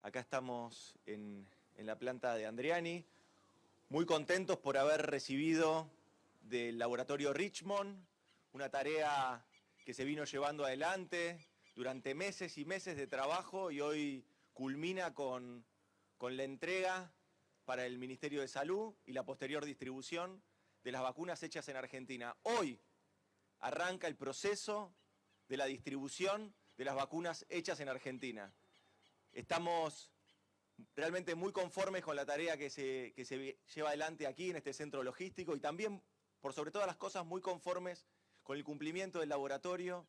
Acá estamos en la planta de Andriani, muy contentos por haber recibido del laboratorio Richmond una tarea que se vino llevando adelante durante meses y meses de trabajo y hoy culmina con la entrega para el Ministerio de Salud y la posterior distribución de las vacunas hechas en Argentina. Hoy arranca el proceso de la distribución de las vacunas hechas en Argentina. Estamos realmente muy conformes con la tarea que se lleva adelante aquí en este centro logístico y también, por sobre todas las cosas, muy conformes con el cumplimiento del laboratorio,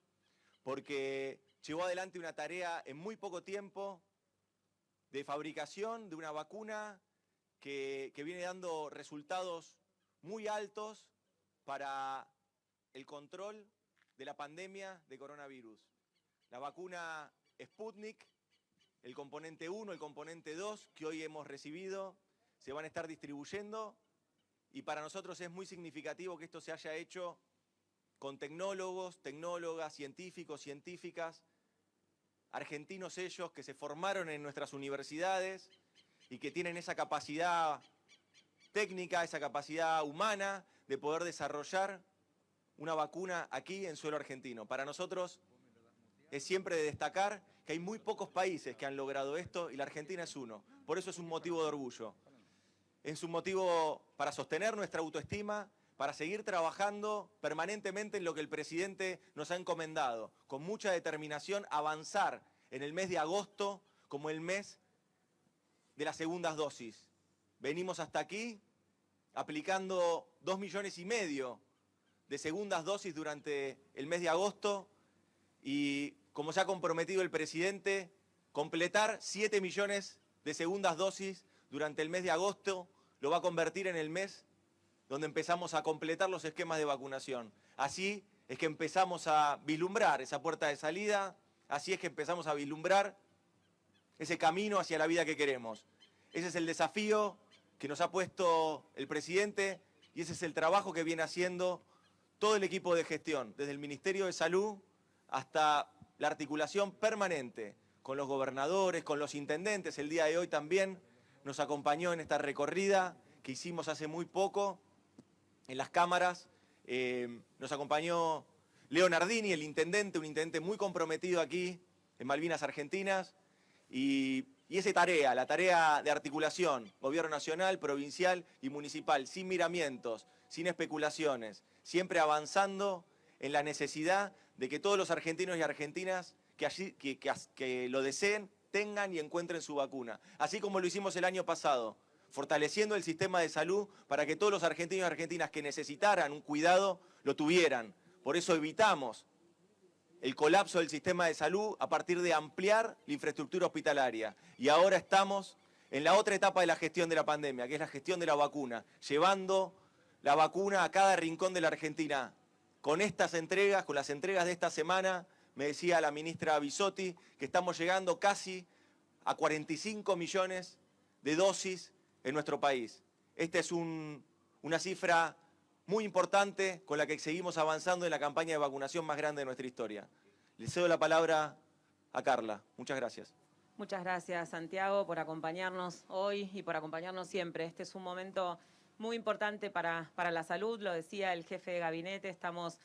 porque llevó adelante una tarea en muy poco tiempo de fabricación de una vacuna que viene dando resultados muy altos para el control de la pandemia de coronavirus. La vacuna Sputnik, el componente 1, el componente 2 que hoy hemos recibido, se van a estar distribuyendo y para nosotros es muy significativo que esto se haya hecho con tecnólogos, tecnólogas, científicos, científicas, argentinos ellos que se formaron en nuestras universidades y que tienen esa capacidad técnica, esa capacidad humana de poder desarrollar una vacuna aquí en suelo argentino. Para nosotros es siempre de destacar que hay muy pocos países que han logrado esto y la Argentina es uno. Por eso es un motivo de orgullo. Es un motivo para sostener nuestra autoestima, para seguir trabajando permanentemente en lo que el presidente nos ha encomendado, con mucha determinación avanzar en el mes de agosto como el mes de las segundas dosis. Venimos hasta aquí aplicando 2,5 millones de segundas dosis durante el mes de agosto y, como se ha comprometido el presidente, completar 7 millones de segundas dosis durante el mes de agosto lo va a convertir en el mes donde empezamos a completar los esquemas de vacunación. Así es que empezamos a vislumbrar esa puerta de salida, así es que empezamos a vislumbrar ese camino hacia la vida que queremos. Ese es el desafío que nos ha puesto el presidente y ese es el trabajo que viene haciendo todo el equipo de gestión, desde el Ministerio de Salud hasta la articulación permanente con los gobernadores, con los intendentes. El día de hoy también nos acompañó en esta recorrida que hicimos hace muy poco en las cámaras. Nos acompañó Leo Nardini, el intendente, un intendente muy comprometido aquí en Malvinas Argentinas. Y esa tarea, la tarea de articulación, gobierno nacional, provincial y municipal, sin miramientos, sin especulaciones, siempre avanzando en la necesidad de que todos los argentinos y argentinas que lo deseen tengan y encuentren su vacuna. Así como lo hicimos el año pasado, fortaleciendo el sistema de salud para que todos los argentinos y argentinas que necesitaran un cuidado lo tuvieran. Por eso evitamos el colapso del sistema de salud a partir de ampliar la infraestructura hospitalaria. Y ahora estamos en la otra etapa de la gestión de la pandemia, que es la gestión de la vacuna, llevando la vacuna a cada rincón de la Argentina. Con estas entregas, con las entregas de esta semana, me decía la ministra Bisotti que estamos llegando casi a 45 millones de dosis en nuestro país. Esta es una cifra muy importante con la que seguimos avanzando en la campaña de vacunación más grande de nuestra historia. Le cedo la palabra a Carla. Muchas gracias. Muchas gracias, Santiago, por acompañarnos hoy y por acompañarnos siempre. Este es un momento muy importante para la salud, lo decía el jefe de gabinete, estamos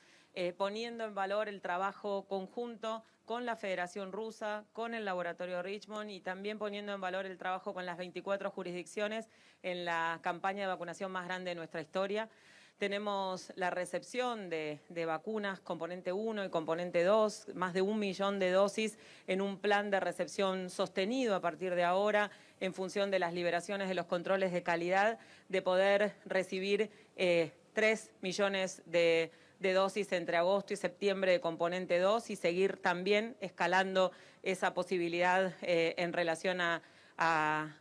poniendo en valor el trabajo conjunto con la Federación Rusa, con el Laboratorio Richmond y también poniendo en valor el trabajo con las 24 jurisdicciones en la campaña de vacunación más grande de nuestra historia. Tenemos la recepción de vacunas componente 1 y componente 2, más de 1 millón de dosis en un plan de recepción sostenido a partir de ahora en función de las liberaciones de los controles de calidad, de poder recibir 3 millones de dosis entre agosto y septiembre de componente 2 y seguir también escalando esa posibilidad en relación a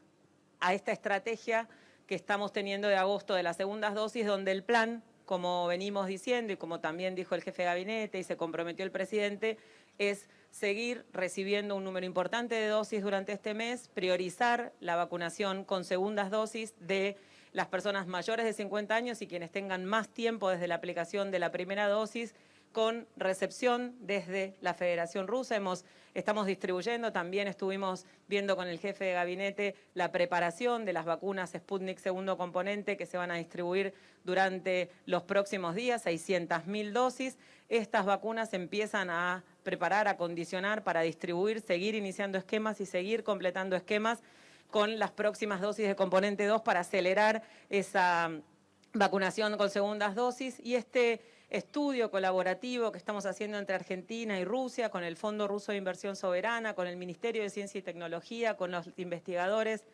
esta estrategia que estamos teniendo de agosto de las segundas dosis, donde el plan, como venimos diciendo y como también dijo el jefe de gabinete y se comprometió el presidente, es seguir recibiendo un número importante de dosis durante este mes, priorizar la vacunación con segundas dosis de las personas mayores de 50 años y quienes tengan más tiempo desde la aplicación de la primera dosis, con recepción desde la Federación Rusa. Estamos distribuyendo, también estuvimos viendo con el jefe de gabinete la preparación de las vacunas Sputnik segundo componente que se van a distribuir durante los próximos días, 600.000 dosis. Estas vacunas empiezan a preparar, a condicionar para distribuir, seguir iniciando esquemas y seguir completando esquemas con las próximas dosis de componente 2 para acelerar esa vacunación con segundas dosis. Y este estudio colaborativo que estamos haciendo entre Argentina y Rusia, con el Fondo Ruso de Inversión Soberana, con el Ministerio de Ciencia y Tecnología, con los investigadores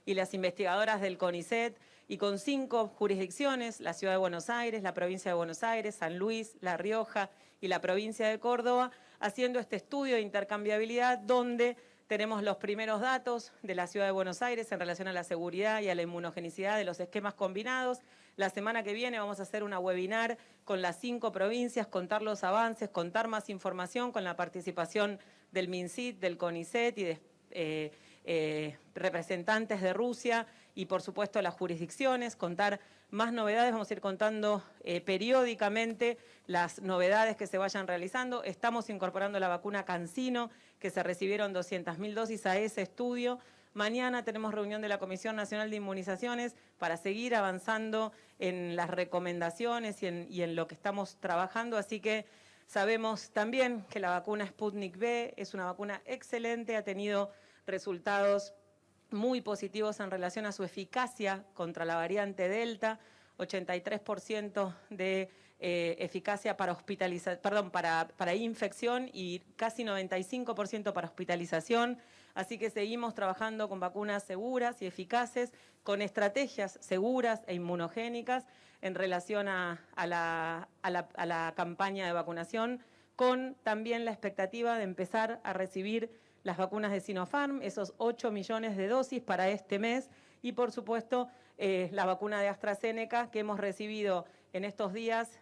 y las investigadoras del CONICET, y con 5 jurisdicciones, la Ciudad de Buenos Aires, la Provincia de Buenos Aires, San Luis, La Rioja y la Provincia de Córdoba, haciendo este estudio de intercambiabilidad donde tenemos los primeros datos de la Ciudad de Buenos Aires en relación a la seguridad y a la inmunogenicidad de los esquemas combinados. La semana que viene vamos a hacer una webinar con las 5 provincias, contar los avances, contar más información con la participación del MinSit, del CONICET y de representantes de Rusia y, por supuesto, las jurisdicciones, contar más novedades. Vamos a ir contando periódicamente las novedades que se vayan realizando. Estamos incorporando la vacuna CanSino, que se recibieron 200.000 dosis a ese estudio. Mañana tenemos reunión de la Comisión Nacional de Inmunizaciones para seguir avanzando en las recomendaciones y en lo que estamos trabajando. Así que sabemos también que la vacuna Sputnik V es una vacuna excelente, ha tenido resultados muy positivos en relación a su eficacia contra la variante Delta, 83% de eficacia para para infección y casi 95% para hospitalización. Así que seguimos trabajando con vacunas seguras y eficaces, con estrategias seguras e inmunogénicas en relación a la campaña de vacunación, con también la expectativa de empezar a recibir las vacunas de Sinopharm, esos 8 millones de dosis para este mes, y por supuesto la vacuna de AstraZeneca, que hemos recibido en estos días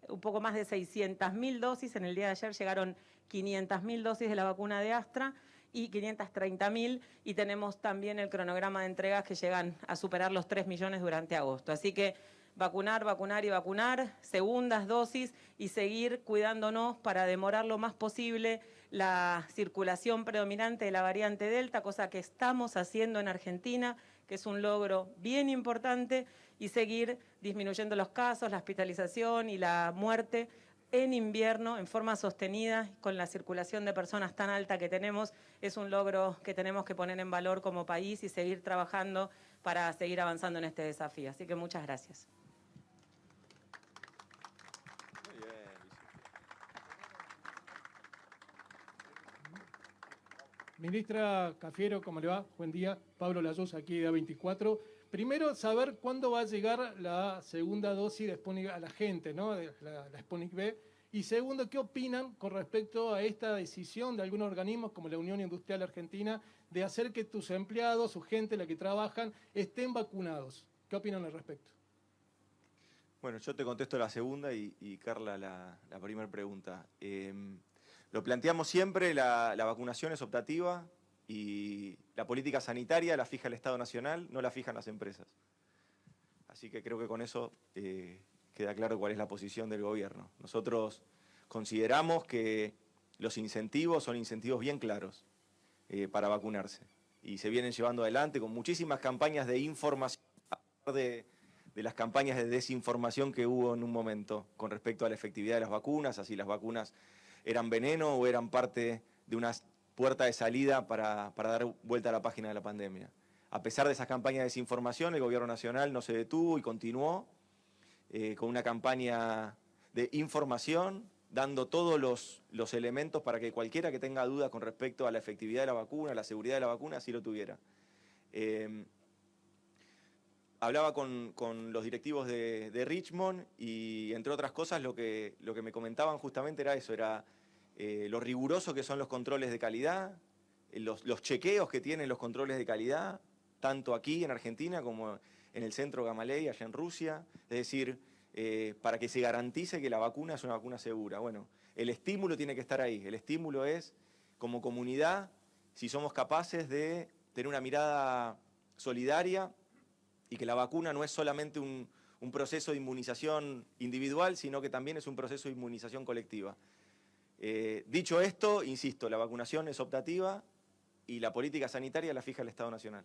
un poco más de 600.000 dosis. En el día de ayer llegaron 500.000 dosis de la vacuna de Astra y 530.000, y tenemos también el cronograma de entregas que llegan a superar los 3 millones durante agosto. Así que vacunar, vacunar y vacunar, segundas dosis, y seguir cuidándonos para demorar lo más posible la circulación predominante de la variante Delta, cosa que estamos haciendo en Argentina, que es un logro bien importante, y seguir disminuyendo los casos, la hospitalización y la muerte en invierno en forma sostenida, con la circulación de personas tan alta que tenemos. Es un logro que tenemos que poner en valor como país y seguir trabajando para seguir avanzando en este desafío. Así que muchas gracias. Muy bien, Ministra Cafiero, ¿cómo le va? Buen día. Pablo Layos, aquí de A24. Primero, saber cuándo va a llegar la segunda dosis de Sputnik a la gente, ¿no? De la Sputnik V. Y segundo, ¿qué opinan con respecto a esta decisión de algunos organismos como la Unión Industrial Argentina de hacer que tus empleados, su gente, la que trabajan, estén vacunados? ¿Qué opinan al respecto? Bueno, yo te contesto la segunda y Carla la primera pregunta. Lo planteamos siempre, la vacunación es optativa y la política sanitaria la fija el Estado Nacional, no la fijan las empresas. Así que creo que con eso queda claro cuál es la posición del gobierno. Nosotros consideramos que los incentivos son incentivos bien claros para vacunarse y se vienen llevando adelante con muchísimas campañas de información, de las campañas de desinformación que hubo en un momento con respecto a la efectividad de las vacunas, así las vacunas eran veneno o eran parte de una puerta de salida para dar vuelta a la página de la pandemia. A pesar de esas campañas de desinformación, el gobierno nacional no se detuvo y continuó con una campaña de información, dando todos los elementos para que cualquiera que tenga dudas con respecto a la efectividad de la vacuna, a la seguridad de la vacuna, así lo tuviera. Hablaba con los directivos de Richmond y, entre otras cosas, lo que me comentaban justamente era eso, era lo riguroso que son los controles de calidad, los chequeos que tienen los controles de calidad, tanto aquí en Argentina como en el centro Gamaleya, allá en Rusia, es decir, para que se garantice que la vacuna es una vacuna segura. Bueno, el estímulo tiene que estar ahí, el estímulo es, como comunidad, si somos capaces de tener una mirada solidaria y que la vacuna no es solamente un un proceso de inmunización individual, sino que también es un proceso de inmunización colectiva. Dicho esto, insisto, la vacunación es optativa y la política sanitaria la fija el Estado Nacional.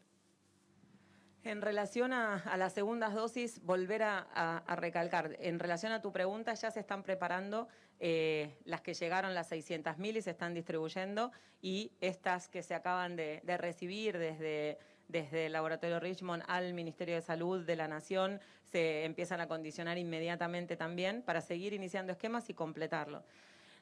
En relación a las segundas dosis, volver a recalcar, en relación a tu pregunta, ya se están preparando las que llegaron, las 600.000 y se están distribuyendo, y estas que se acaban de recibir desde el Laboratorio Richmond al Ministerio de Salud de la Nación, se empiezan a condicionar inmediatamente también para seguir iniciando esquemas y completarlo.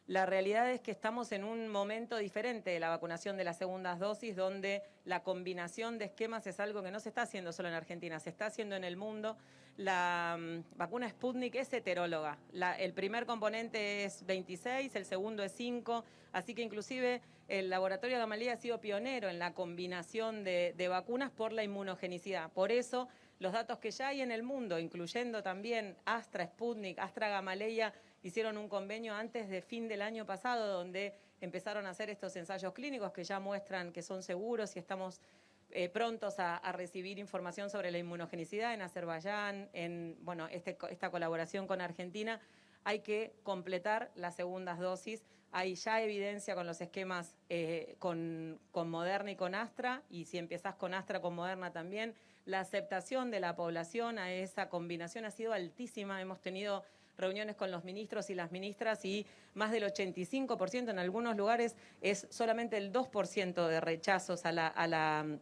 La realidad es que estamos en un momento diferente de la vacunación de las segundas dosis, donde la combinación de esquemas es algo que no se está haciendo solo en Argentina, se está haciendo en el mundo. La vacuna Sputnik es heteróloga. El primer componente es 26, el segundo es 5, así que inclusive el laboratorio Gamaleya ha sido pionero en la combinación de vacunas por la inmunogenicidad. Por eso, los datos que ya hay en el mundo, incluyendo también Astra, Sputnik, Astra Gamaleya, hicieron un convenio antes de fin del año pasado donde empezaron a hacer estos ensayos clínicos que ya muestran que son seguros y estamos prontos a recibir información sobre la inmunogenicidad en Azerbaiyán, en esta colaboración con Argentina. Hay que completar las segundas dosis. Hay ya evidencia con los esquemas con Moderna y con Astra, y si empezás con Astra, con Moderna también. La aceptación de la población a esa combinación ha sido altísima. Hemos tenido reuniones con los ministros y las ministras y más del 85%, en algunos lugares es solamente el 2% de rechazos a la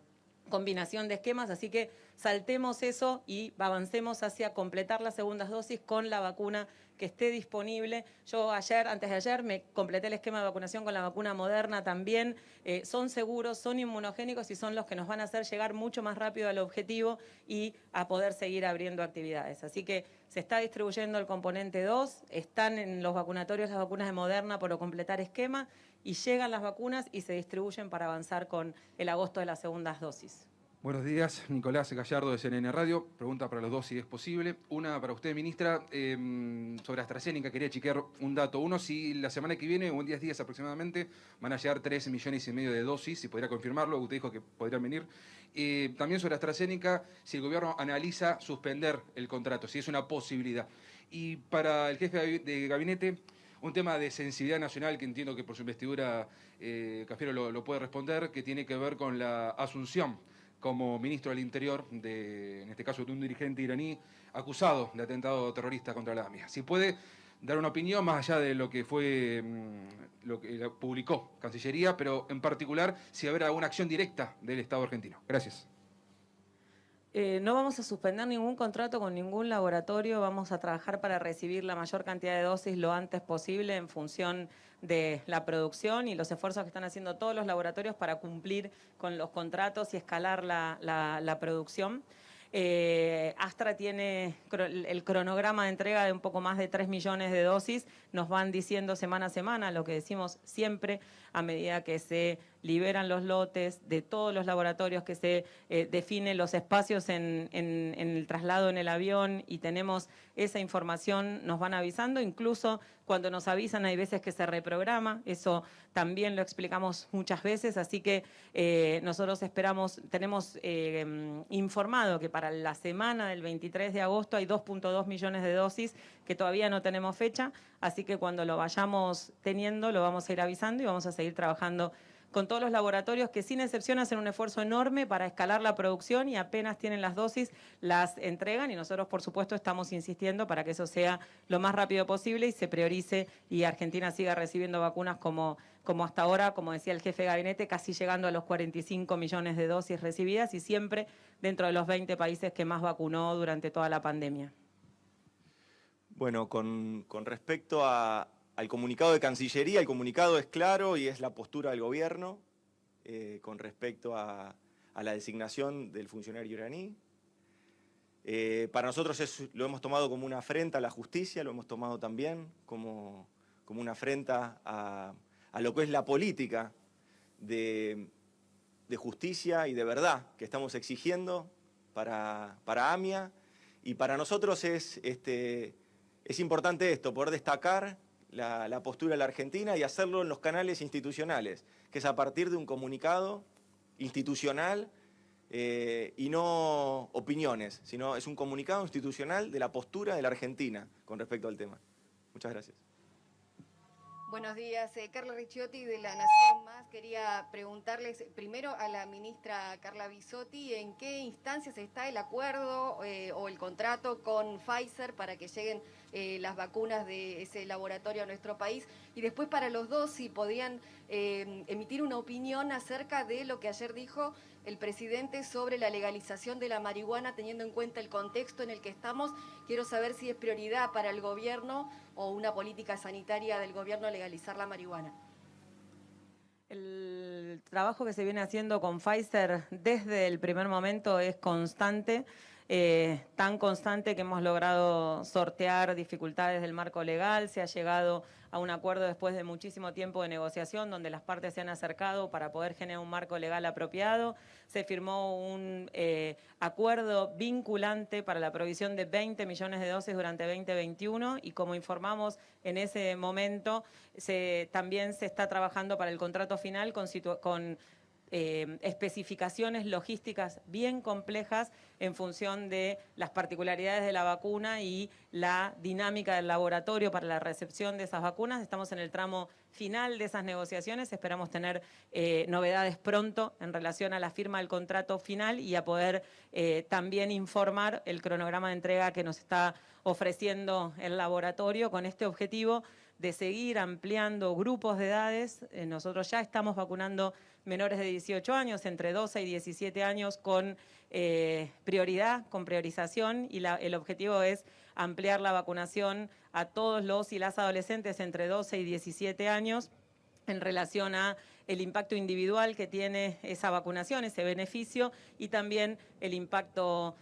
combinación de esquemas, así que saltemos eso y avancemos hacia completar las segundas dosis con la vacuna que esté disponible. Yo antes de ayer, me completé el esquema de vacunación con la vacuna Moderna también. Son seguros, son inmunogénicos y son los que nos van a hacer llegar mucho más rápido al objetivo y a poder seguir abriendo actividades. Así que se está distribuyendo el componente 2, están en los vacunatorios las vacunas de Moderna por completar esquema y llegan las vacunas y se distribuyen para avanzar con el agosto de las segundas dosis. Buenos días, Nicolás Gallardo de CNN Radio. Pregunta para los dos si es posible. Una para usted, ministra, sobre AstraZeneca. Quería chequear un dato. Uno, si la semana que viene, o en 10 días aproximadamente, van a llegar 3,5 millones de dosis, si podría confirmarlo. Usted dijo que podrían venir. También sobre AstraZeneca, si el gobierno analiza suspender el contrato, si es una posibilidad. Y para el jefe de gabinete, un tema de sensibilidad nacional que entiendo que por su investidura Cafiero lo puede responder, que tiene que ver con la asunción como ministro del Interior, en este caso de un dirigente iraní acusado de atentado terrorista contra la AMIA. Si puede dar una opinión más allá de lo que fue, lo que publicó Cancillería, pero en particular si habrá alguna acción directa del Estado argentino. Gracias. No vamos a suspender ningún contrato con ningún laboratorio, vamos a trabajar para recibir la mayor cantidad de dosis lo antes posible en función de la producción y los esfuerzos que están haciendo todos los laboratorios para cumplir con los contratos y escalar la producción. Astra tiene el cronograma de entrega de un poco más de 3 millones de dosis. Nos van diciendo semana a semana lo que decimos siempre a medida que se liberan los lotes de todos los laboratorios, que se definen los espacios en el traslado en el avión y tenemos esa información, nos van avisando. Incluso cuando nos avisan hay veces que se reprograma, eso también lo explicamos muchas veces, así que nosotros tenemos informado que para la semana del 23 de agosto hay 2,2 millones de dosis que todavía no tenemos fecha, así que cuando lo vayamos teniendo lo vamos a ir avisando y vamos a seguir trabajando con todos los laboratorios que sin excepción hacen un esfuerzo enorme para escalar la producción y apenas tienen las dosis las entregan y nosotros por supuesto estamos insistiendo para que eso sea lo más rápido posible y se priorice y Argentina siga recibiendo vacunas como hasta ahora, como decía el jefe de gabinete, casi llegando a los 45 millones de dosis recibidas y siempre dentro de los 20 países que más vacunó durante toda la pandemia. Bueno, con respecto al comunicado de Cancillería, el comunicado es claro y es la postura del gobierno con respecto a la designación del funcionario iraní. Para nosotros lo hemos tomado como una afrenta a la justicia, lo hemos tomado también como una afrenta a lo que es la política de justicia y de verdad que estamos exigiendo para AMIA. Y para nosotros es importante esto, poder destacar la postura de la Argentina y hacerlo en los canales institucionales, que es a partir de un comunicado institucional y no opiniones, sino es un comunicado institucional de la postura de la Argentina con respecto al tema. Muchas gracias. Buenos días, Carla Ricciotti de La Nación Más. Quería preguntarles primero a la ministra Carla Bisotti en qué instancias está el acuerdo o el contrato con Pfizer para que lleguen las vacunas de ese laboratorio a nuestro país, y después para los dos si podían emitir una opinión acerca de lo que ayer dijo el presidente sobre la legalización de la marihuana, teniendo en cuenta el contexto en el que estamos. Quiero saber si es prioridad para el gobierno o una política sanitaria del gobierno legalizar la marihuana. El trabajo que se viene haciendo con Pfizer desde el primer momento es constante, tan constante que hemos logrado sortear dificultades del marco legal. Se ha llegado a un acuerdo después de muchísimo tiempo de negociación donde las partes se han acercado para poder generar un marco legal apropiado. Se firmó un acuerdo vinculante para la provisión de 20 millones de dosis durante 2021 y, como informamos en ese momento, también se está trabajando para el contrato final con especificaciones logísticas bien complejas en función de las particularidades de la vacuna y la dinámica del laboratorio para la recepción de esas vacunas. Estamos en el tramo final de esas negociaciones, esperamos tener novedades pronto en relación a la firma del contrato final y a poder también informar el cronograma de entrega que nos está ofreciendo el laboratorio con este objetivo de seguir ampliando grupos de edades. Nosotros ya estamos vacunando menores de 18 años, entre 12 y 17 años, con prioridad, con priorización, y el objetivo es ampliar la vacunación a todos los y las adolescentes entre 12 y 17 años en relación a el impacto individual que tiene esa vacunación, ese beneficio, y también el impacto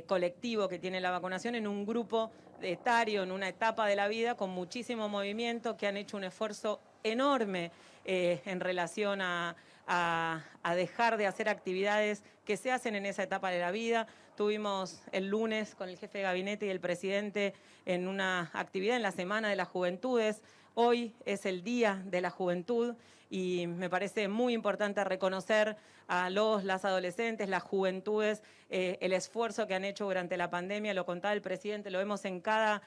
colectivo que tiene la vacunación en un grupo etario, en una etapa de la vida con muchísimo movimiento, que han hecho un esfuerzo enorme en relación a dejar de hacer actividades que se hacen en esa etapa de la vida. Tuvimos el lunes con el jefe de gabinete y el presidente en una actividad en la Semana de las Juventudes. Hoy es el Día de la Juventud y me parece muy importante reconocer a las adolescentes, las juventudes, el esfuerzo que han hecho durante la pandemia. Lo contaba el presidente, lo vemos en cada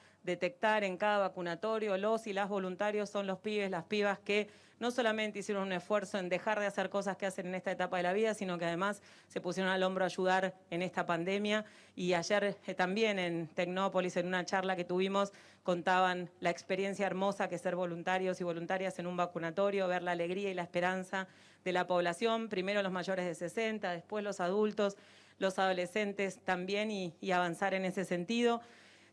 vacunatorio. Los y las voluntarios son los pibes, las pibas que no solamente hicieron un esfuerzo en dejar de hacer cosas que hacen en esta etapa de la vida, sino que además se pusieron al hombro a ayudar en esta pandemia. Y ayer también en Tecnópolis, en una charla que tuvimos, contaban la experiencia hermosa que es ser voluntarios y voluntarias en un vacunatorio, ver la alegría y la esperanza de la población, primero los mayores de 60, después los adultos, los adolescentes también, y avanzar en ese sentido.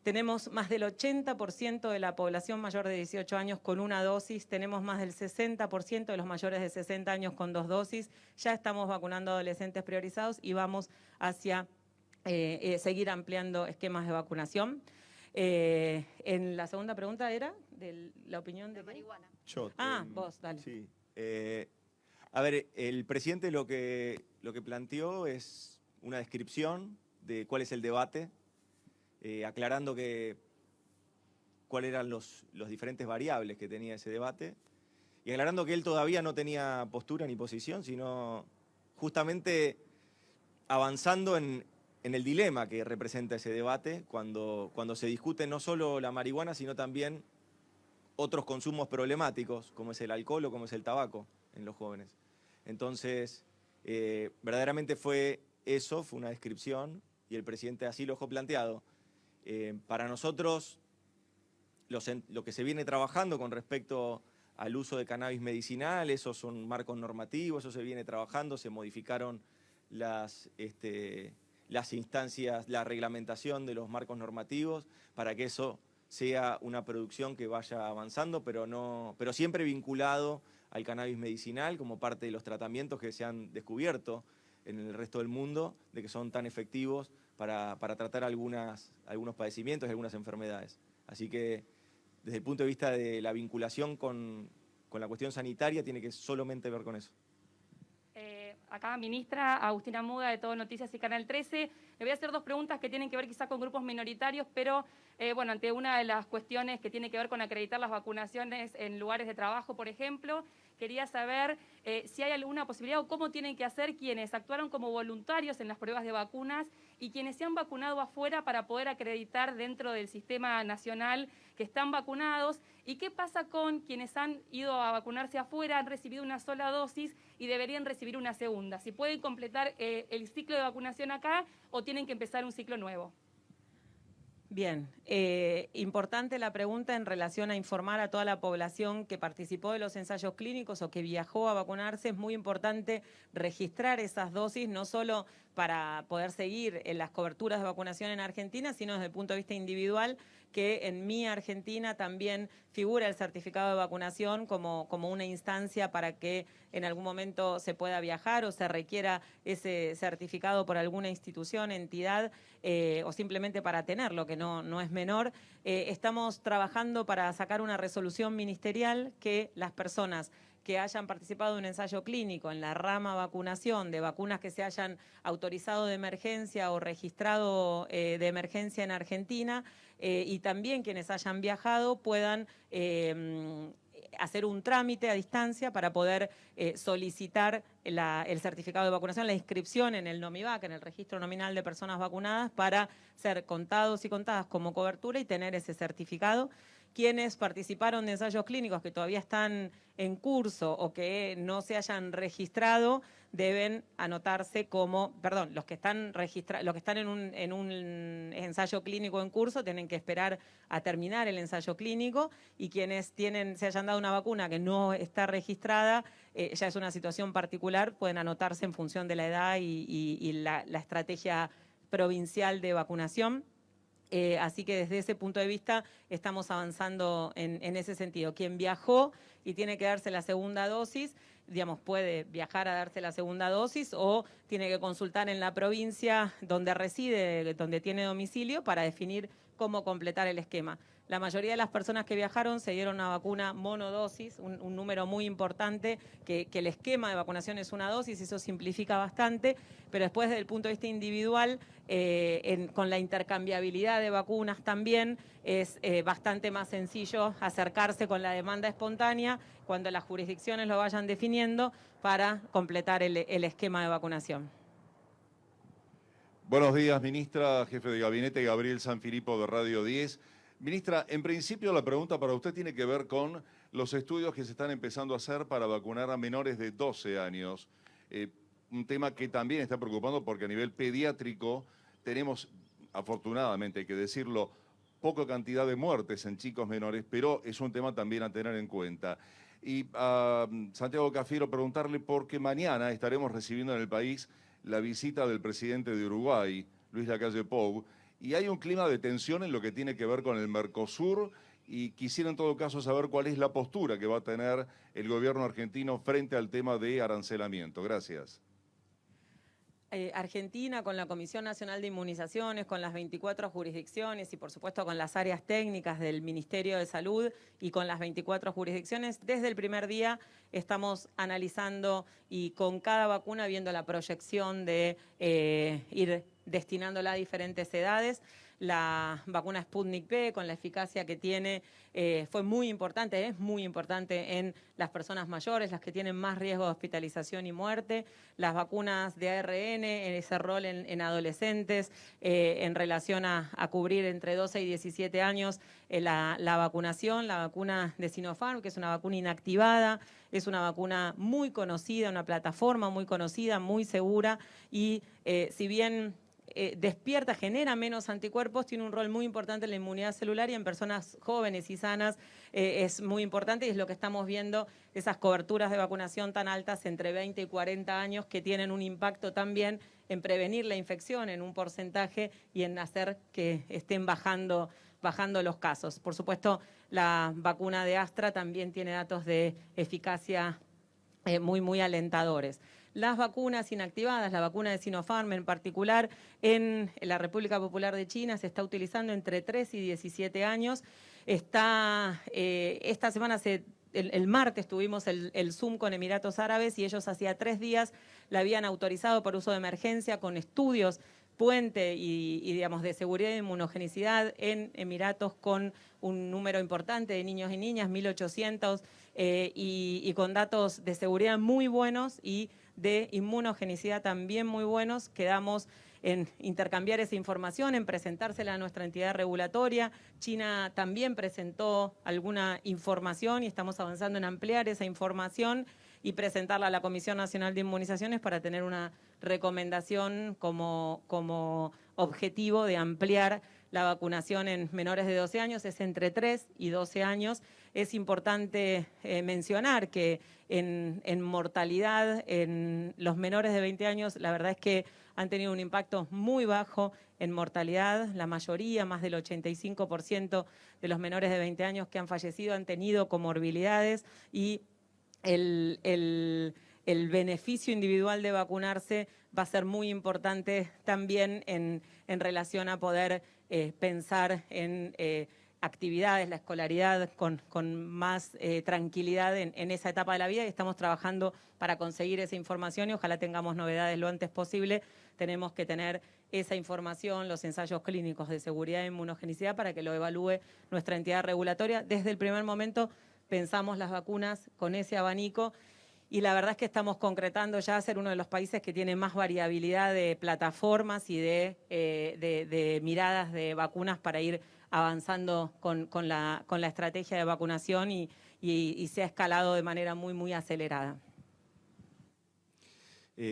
Tenemos más del 80% de la población mayor de 18 años con una dosis, tenemos más del 60% de los mayores de 60 años con 2 dosis, ya estamos vacunando a adolescentes priorizados y vamos hacia seguir ampliando esquemas de vacunación. En la segunda pregunta era de la opinión de... La marihuana. Yo. Vos, dale. Sí. A ver, el presidente lo que planteó es una descripción de cuál es el debate, aclarando cuáles eran los diferentes variables que tenía ese debate, y aclarando que él todavía no tenía postura ni posición, sino justamente avanzando en el dilema que representa ese debate cuando se discute no solo la marihuana, sino también otros consumos problemáticos, como es el alcohol o como es el tabaco en los jóvenes. Entonces, verdaderamente fue una descripción, y el presidente así lo dejó planteado. Para nosotros, lo que se viene trabajando con respecto al uso de cannabis medicinal, esos son marcos normativos, eso se viene trabajando, se modificaron las instancias, la reglamentación de los marcos normativos para que eso sea una producción que vaya avanzando, pero siempre vinculado al cannabis medicinal como parte de los tratamientos que se han descubierto en el resto del mundo, de que son tan efectivos para tratar algunos padecimientos y algunas enfermedades. Así que desde el punto de vista de la vinculación con la cuestión sanitaria tiene que solamente ver con eso. Acá, ministra Agustina Muda, de Todo Noticias y Canal 13. Le voy a hacer dos preguntas que tienen que ver quizás con grupos minoritarios, pero bueno, ante una de las cuestiones que tiene que ver con acreditar las vacunaciones en lugares de trabajo, por ejemplo, quería saber si hay alguna posibilidad o cómo tienen que hacer quienes actuaron como voluntarios en las pruebas de vacunas y quienes se han vacunado afuera para poder acreditar dentro del sistema nacional que están vacunados. ¿Y qué pasa con quienes han ido a vacunarse afuera, han recibido una sola dosis y deberían recibir una segunda? ¿Si pueden completar el ciclo de vacunación acá o tienen que empezar un ciclo nuevo? Bien, importante la pregunta en relación a informar a toda la población que participó de los ensayos clínicos o que viajó a vacunarse. Es muy importante registrar esas dosis, no solo para poder seguir en las coberturas de vacunación en Argentina, sino desde el punto de vista individual, que en Mi Argentina también figura el certificado de vacunación como una instancia para que en algún momento se pueda viajar o se requiera ese certificado por alguna institución, entidad o simplemente para tenerlo, que no es menor. Estamos trabajando para sacar una resolución ministerial que las personas que hayan participado de un ensayo clínico en la rama vacunación de vacunas que se hayan autorizado de emergencia o registrado de emergencia en Argentina y también quienes hayan viajado puedan hacer un trámite a distancia para poder solicitar el certificado de vacunación, la inscripción en el NOMIVAC, en el registro nominal de personas vacunadas, para ser contados y contadas como cobertura y tener ese certificado. Quienes participaron de ensayos clínicos que todavía están en curso o que no se hayan registrado deben anotarse como, perdón, los que están en un ensayo clínico en curso tienen que esperar a terminar el ensayo clínico, y quienes se hayan dado una vacuna que no está registrada, ya es una situación particular, pueden anotarse en función de la edad y la estrategia provincial de vacunación. Así que desde ese punto de vista estamos avanzando en ese sentido. Quien viajó y tiene que darse la segunda dosis, digamos, puede viajar a darse la segunda dosis o tiene que consultar en la provincia donde reside, donde tiene domicilio, para definir cómo completar el esquema. La mayoría de las personas que viajaron se dieron una vacuna monodosis, un número muy importante, que el esquema de vacunación es una dosis, eso simplifica bastante, pero después desde el punto de vista individual, con la intercambiabilidad de vacunas también, es bastante más sencillo acercarse con la demanda espontánea cuando las jurisdicciones lo vayan definiendo para completar el esquema de vacunación. Buenos días, ministra, jefe de gabinete Gabriel Sanfilippo de Radio 10. Ministra, en principio la pregunta para usted tiene que ver con los estudios que se están empezando a hacer para vacunar a menores de 12 años. Un tema que también está preocupando porque a nivel pediátrico tenemos, afortunadamente hay que decirlo, poca cantidad de muertes en chicos menores, pero es un tema también a tener en cuenta. Y a Santiago Cafiero preguntarle por qué mañana estaremos recibiendo en el país la visita del presidente de Uruguay, Luis Lacalle Pou, y hay un clima de tensión en lo que tiene que ver con el Mercosur, y quisiera en todo caso saber cuál es la postura que va a tener el gobierno argentino frente al tema de arancelamiento. Gracias. Argentina, con la Comisión Nacional de Inmunizaciones, con las 24 jurisdicciones y por supuesto con las áreas técnicas del Ministerio de Salud y con las 24 jurisdicciones, desde el primer día estamos analizando y con cada vacuna viendo la proyección de ir destinándola a diferentes edades. La vacuna Sputnik V, con la eficacia que tiene, fue muy importante, es muy importante en las personas mayores, las que tienen más riesgo de hospitalización y muerte. Las vacunas de ARN, en ese rol en adolescentes, en relación a cubrir entre 12 y 17 años la vacunación. La vacuna de Sinopharm, que es una vacuna inactivada, es una vacuna muy conocida, una plataforma muy conocida, muy segura, y si bien despierta, genera menos anticuerpos, tiene un rol muy importante en la inmunidad celular, y en personas jóvenes y sanas es muy importante, y es lo que estamos viendo, esas coberturas de vacunación tan altas entre 20 y 40 años, que tienen un impacto también en prevenir la infección en un porcentaje y en hacer que estén bajando los casos. Por supuesto, la vacuna de Astra también tiene datos de eficacia muy alentadores. Las vacunas inactivadas, la vacuna de Sinopharm en particular, en la República Popular de China se está utilizando entre 3 y 17 años. Esta semana, el martes tuvimos el Zoom con Emiratos Árabes, y ellos hacía 3 días la habían autorizado por uso de emergencia con estudios puente y digamos, de seguridad e inmunogenicidad en Emiratos con un número importante de niños y niñas, 1.800, y con datos de seguridad muy buenos y de inmunogenicidad también muy buenos. Quedamos en intercambiar esa información, en presentársela a nuestra entidad regulatoria. China también presentó alguna información y estamos avanzando en ampliar esa información y presentarla a la Comisión Nacional de Inmunizaciones para tener una recomendación como objetivo de ampliar la vacunación en menores de 12 años, es entre 3 y 12 años. Es importante mencionar que en mortalidad en los menores de 20 años, la verdad es que han tenido un impacto muy bajo en mortalidad. La mayoría, más del 85% de los menores de 20 años que han fallecido han tenido comorbilidades y el beneficio individual de vacunarse va a ser muy importante también en relación a poder pensar en actividades, la escolaridad con más tranquilidad en esa etapa de la vida, y estamos trabajando para conseguir esa información y ojalá tengamos novedades lo antes posible. Tenemos que tener esa información, los ensayos clínicos de seguridad e inmunogenicidad para que lo evalúe nuestra entidad regulatoria. Desde el primer momento pensamos las vacunas con ese abanico y la verdad es que estamos concretando ya ser uno de los países que tiene más variabilidad de plataformas y de miradas de vacunas para ir avanzando con la estrategia de vacunación y se ha escalado de manera muy acelerada.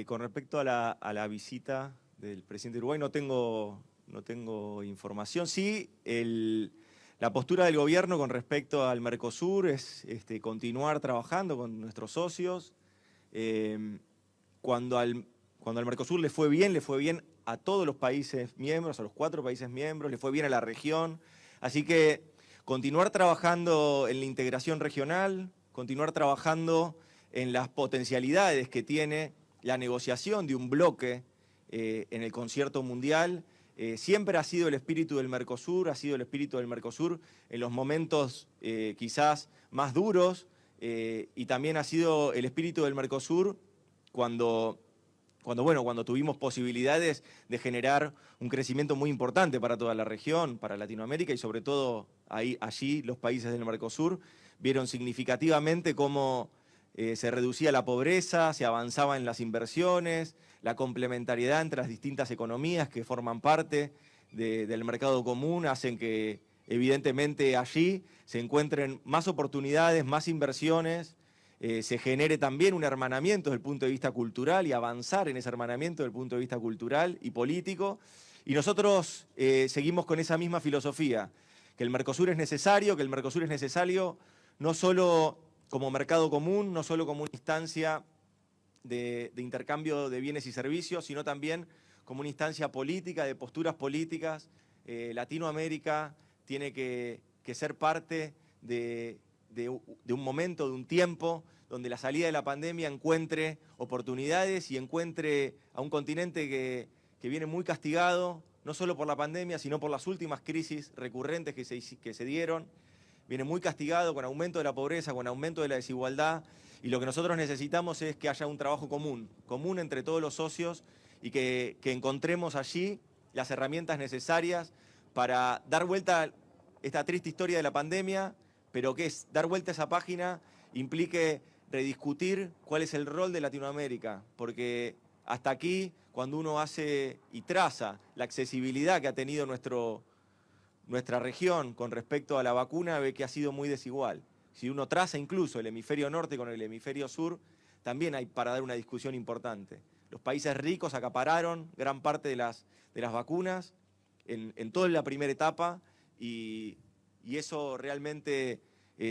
Con respecto a la visita del presidente de Uruguay, no tengo información. Sí, la postura del gobierno con respecto al Mercosur es continuar trabajando con nuestros socios. Cuando al Mercosur le fue bien a todos los países miembros, a los 4 países miembros, le fue bien a la región. Así que continuar trabajando en la integración regional, continuar trabajando en las potencialidades que tiene la negociación de un bloque en el concierto mundial. Siempre ha sido el espíritu del Mercosur, en los momentos quizás más duros, y también ha sido el espíritu del Mercosur cuando tuvimos posibilidades de generar un crecimiento muy importante para toda la región, para Latinoamérica y sobre todo allí los países del Mercosur vieron significativamente cómo se reducía la pobreza, se avanzaba en las inversiones, la complementariedad entre las distintas economías que forman parte del mercado común hacen que evidentemente allí se encuentren más oportunidades, más inversiones, se genere también un hermanamiento desde el punto de vista cultural y avanzar en ese hermanamiento desde el punto de vista cultural y político. Y nosotros seguimos con esa misma filosofía, que el Mercosur es necesario, no solo como mercado común, no solo como una instancia de intercambio de bienes y servicios, sino también como una instancia política, de posturas políticas. Latinoamérica tiene que ser parte de un momento, de un tiempo, donde la salida de la pandemia encuentre oportunidades y encuentre a un continente que viene muy castigado, no solo por la pandemia, sino por las últimas crisis recurrentes que se dieron. Viene muy castigado con aumento de la pobreza, con aumento de la desigualdad, y lo que nosotros necesitamos es que haya un trabajo común entre todos los socios y que encontremos allí las herramientas necesarias para dar vuelta a esta triste historia de la pandemia, pero que es dar vuelta a esa página implique rediscutir cuál es el rol de Latinoamérica, porque hasta aquí, cuando uno hace y traza la accesibilidad que ha tenido nuestra región con respecto a la vacuna, ve que ha sido muy desigual. Si uno traza incluso el hemisferio norte con el hemisferio sur, también hay para dar una discusión importante. Los países ricos acapararon gran parte de las vacunas en toda la primera etapa y eso realmente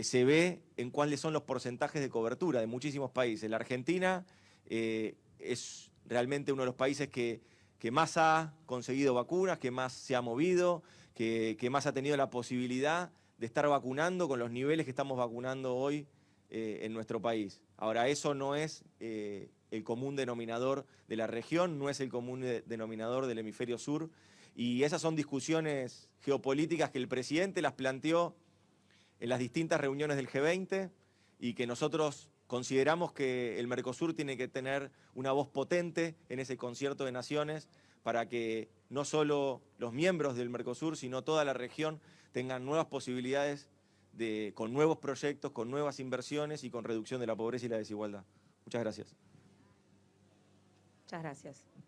se ve en cuáles son los porcentajes de cobertura de muchísimos países. La Argentina es realmente uno de los países que más ha conseguido vacunas, que más se ha movido, que más ha tenido la posibilidad de estar vacunando con los niveles que estamos vacunando hoy en nuestro país. Ahora, eso no es el común denominador de la región, no es el común denominador del hemisferio sur, y esas son discusiones geopolíticas que el presidente las planteó en las distintas reuniones del G20 y que nosotros consideramos que el Mercosur tiene que tener una voz potente en ese concierto de naciones para que no solo los miembros del Mercosur, sino toda la región tengan nuevas posibilidades con nuevos proyectos, con nuevas inversiones y con reducción de la pobreza y la desigualdad. Muchas gracias. Muchas gracias.